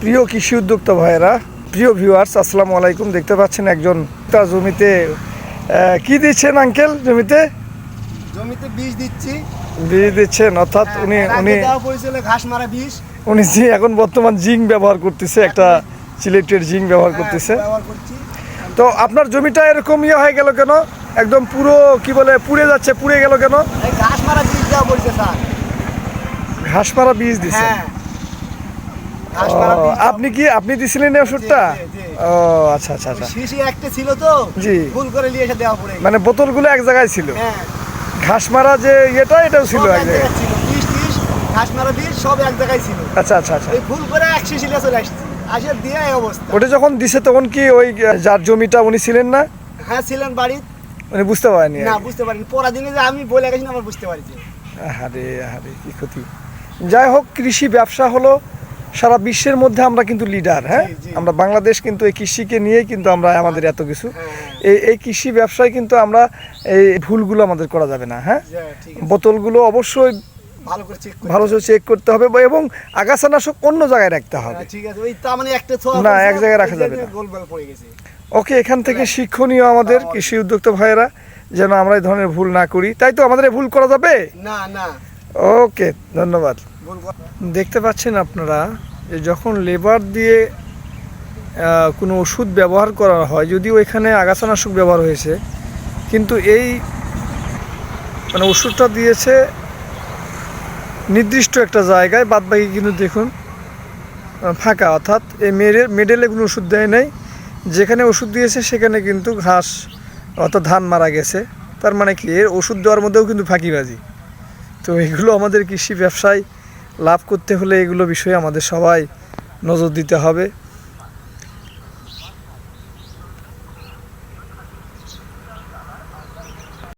প্রিয় কৃষি উদ্যোক্তা ভাইয়েরা, প্রিয় ভিউয়ার্স, আসসালামু আলাইকুম। দেখতে পাচ্ছেন একজন তার জমিতে কি দিচ্ছেন আঙ্কেল? জমিতে বীজ দিচ্ছি। বীজ দিচ্ছেন, অর্থাৎ উনি ঘাস মারা বীজ। উনি যে এখন বর্তমান জিঙ্ক ব্যবহার করতেছে, একটা সিলেটের জিঙ্ক ব্যবহার করতেছে। তো আপনার জমিটা এরকম হয়ে গেল কেন? একদম পুরো কি বলে পুড়ে যাচ্ছে, পুড়ে গেল কেন? ঘাস মারা বীজ দেওয়া পড়ছে স্যার। ঘাস মারা বীজ দিছে? আপনি দিছিলেন এই ওষুধটা? ও আচ্ছা আচ্ছা আচ্ছা। শিশি একটা ছিল তো, জি, ভুল করে নিয়ে এসে দেওয়া পড়ে। মানে বোতলগুলো এক জায়গায় ছিল? ঘাস মারা যে এটাও ছিল এক জায়গায়? ছিল ঘাস মারা বীজ সব এক জায়গায় ছিল। আচ্ছা আচ্ছা আচ্ছা। এই ভুল করে এক শিশি চলে আসছে, আসে দিয়ে এই অবস্থা। ওটা যখন দিছে তখন কি ওই যার জমিটা উনি ছিলেন না? হ্যাঁ ছিলেন বাড়ি। উনি বুঝতে পারেনি? না বুঝতে পারিনি, পরের দিনে যে আমি বলে গেছি আমার বুঝতে পারছি। আরে আরে কি ক্ষতি। যাই হোক, কৃষি ব্যবসা হলো সারা বিশ্বের মধ্যে আমরা কিন্তু লিডার। হ্যাঁ, আমরা বাংলাদেশ কিন্তু এই কৃষিকে নিয়েই কিন্তু আমরা আমাদের এত কিছু। এই কৃষি ব্যবসায় কিন্তু আমরা এই ভুলগুলো আমাদের করা যাবে না। হ্যাঁ, বোতলগুলো অবশ্যই ভালো করে চেক করতে হবে এবং আগাছানাশক অন্য জায়গায় রাখতে হবে। না, এক জায়গায় রাখা যাবে না। ওকে, এখান থেকে শিক্ষণীয় আমাদের কৃষি উদ্যোক্তা ভাইয়েরা, যেন আমরা এই ধরনের ভুল না করি। তাই তো আমাদের ভুল করা যাবে না? না। ওকে, ধন্যবাদ। দেখতে পাচ্ছেন আপনারা যে যখন লেবার দিয়ে কোনো ওষুধ ব্যবহার করা হয়, যদিও এখানে আগাছানাশক ব্যবহার হয়েছে, কিন্তু এই মানে ওষুধটা দিয়েছে নির্দিষ্ট একটা জায়গায়, বাদবাকি কিন্তু দেখুন ফাঁকা। অর্থাৎ এই মেডেলে কোনো ওষুধ দেয় নাই। যেখানে ওষুধ দিয়েছে সেখানে কিন্তু ঘাস অর্থাৎ ধান মারা গেছে। তার মানে কি, এর ওষুধ দেওয়ার মধ্যেও কিন্তু ফাঁকিবাজি। তো এগুলো আমাদের কৃষি ব্যবসায় লাভ করতে হলে এগুলো বিষয়ে আমাদের সবাই নজর দিতে হবে।